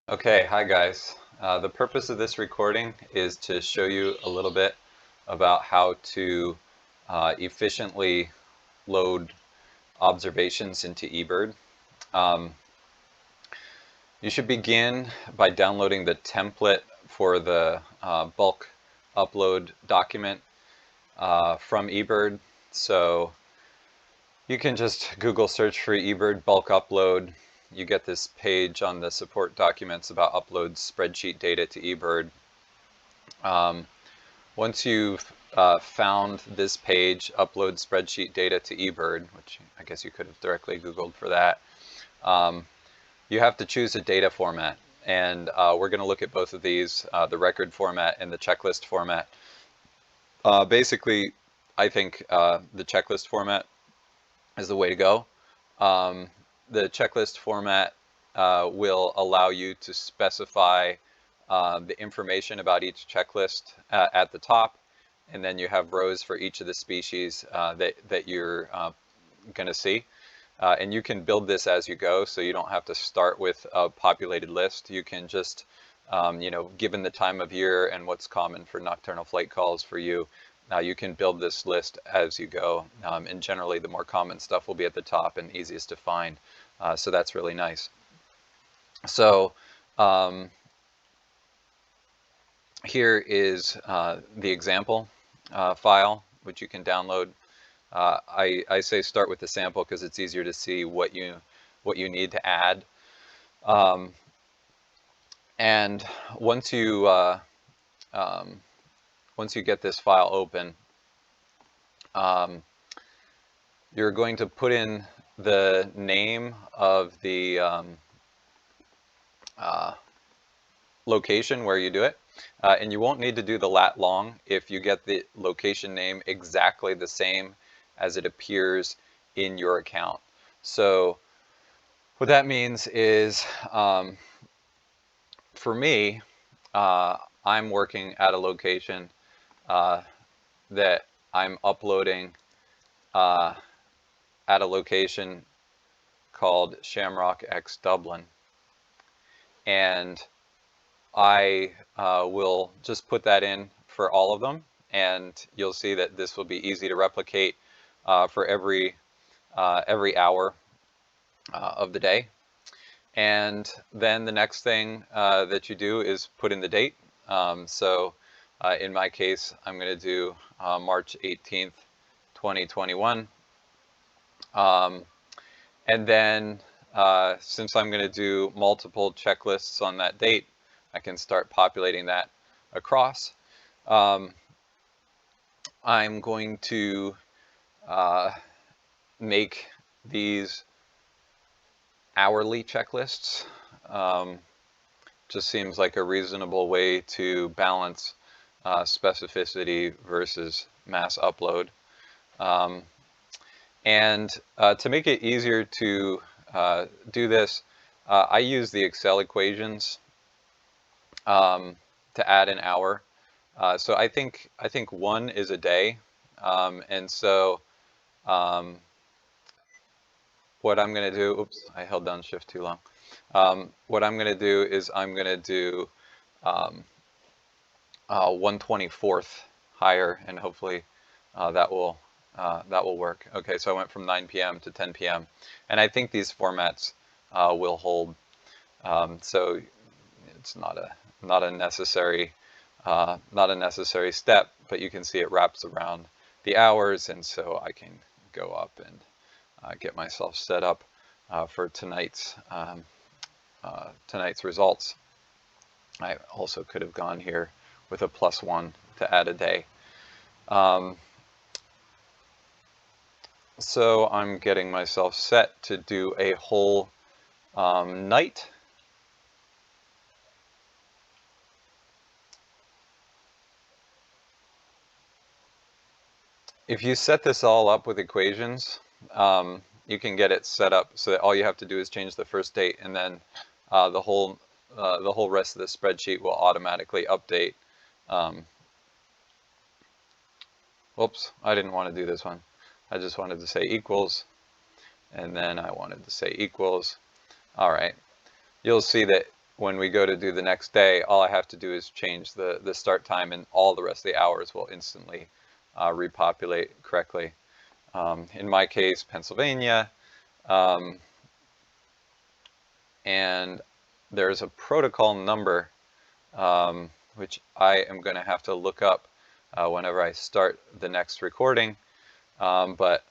Okay, hi guys. The purpose of this recording is to show you a little bit about how to efficiently load observations into ebird. Um, you should begin by downloading the template for the bulk upload document from ebird. So you can just Google search for ebird bulk upload. You get this page on the support documents about upload spreadsheet data to ebird. Once you've found this page, upload spreadsheet data to ebird, which I guess you could have directly Googled for that, you have to choose a data format. And we're going to look at both of these, the record format and the checklist format. Basically, I think the checklist format is the way to go. The checklist format will allow you to specify the information about each checklist at the top, and then you have rows for each of the species that you're going to see. And you can build this as you go, so you don't have to start with a populated list. You can just, given the time of year and what's common for nocturnal flight calls for you, you can build this list as you go. And generally, the more common stuff will be at the top and easiest to find. So that's really nice. So here is the example file, which you can download. I say start with the sample because it's easier to see what you need to add. And once you get this file open, you're going to put in the name of the location where you do it. And you won't need to do the lat long if you get the location name exactly the same as it appears in your account. So what that means is, for me, I'm working at a location that I'm uploading at a location called Shamrock X Dublin. And I will just put that in for all of them, and you'll see that this will be easy to replicate for every hour of the day. And then the next thing that you do is put in the date. So in my case, I'm going to do March 18th, 2021. And then since I'm going to do multiple checklists on that date, I can start populating that across. I'm going to make these hourly checklists. Just seems like a reasonable way to balance specificity versus mass upload. And to make it easier to do this, I use the Excel equations to add an hour. So I think one is a day, and so what I'm going to do, oops, I held down shift too long. What I'm going to do is I'm going to do 1/24th higher, and hopefully that will work. Okay, so I went from 9 p.m. to 10 p.m. and I think these formats will hold. So it's not a necessary step, but you can see it wraps around the hours, and so I can go up and get myself set up for tonight's results. I also could have gone here with a +1 to add a day. So I'm getting myself set to do a whole night. If you set this all up with equations, you can get it set up so that all you have to do is change the first date, and then the whole rest of the spreadsheet will automatically update. Whoops, I didn't want to do this one. I just wanted to say equals, and then I wanted to say equals. All right, you'll see that when we go to do the next day, all I have to do is change the start time, and all the rest of the hours will instantly repopulate correctly. In my case, Pennsylvania, and there's a protocol number which I am going to have to look up whenever I start the next recording, but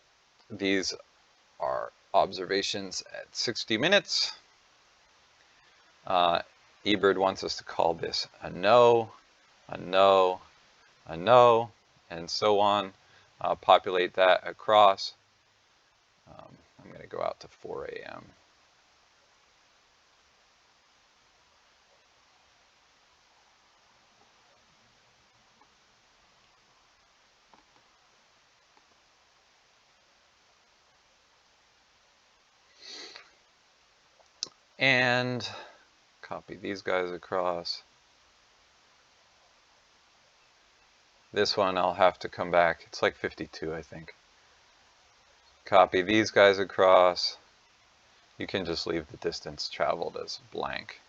these are observations at 60 minutes. ebird wants us to call this a no, a no, a no, and so on. Populate that across. I'm going to go out to 4 a.m. And copy these guys across. This one I'll have to come back. It's like 52, I think. Copy these guys across. You can just leave the distance traveled as blank.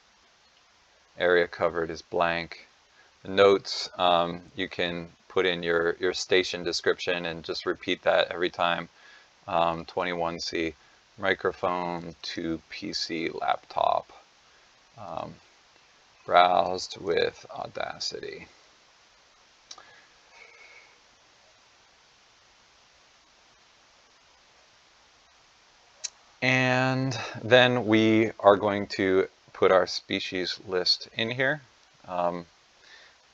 Area covered is blank. Notes, you can put in your station description and just repeat that every time. 21C, microphone to PC laptop. Browsed with Audacity. And then we are going to put our species list in here.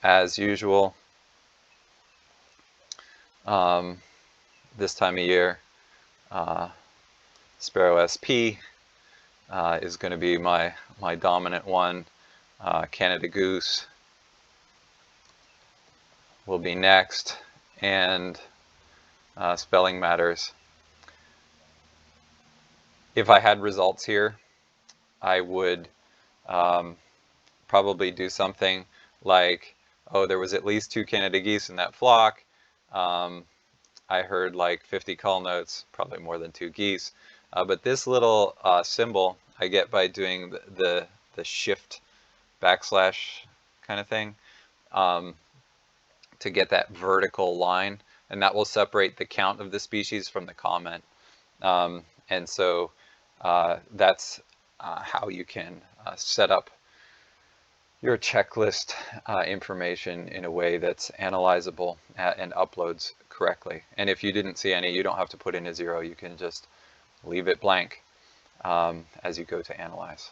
As usual, this time of year, Sparrow SP is going to be my dominant one. Canada Goose will be next, and Spelling Matters. If I had results here, I would probably do something like, oh, there was at least 2 Canada geese in that flock. I heard like 50 call notes, probably more than 2 geese. But this little symbol I get by doing the shift backslash kind of thing to get that vertical line, and that will separate the count of the species from the comment. And so that's how you can set up your checklist information in a way that's analyzable and uploads correctly. And if you didn't see any, you don't have to put in a 0. You can just leave it blank as you go to analyze.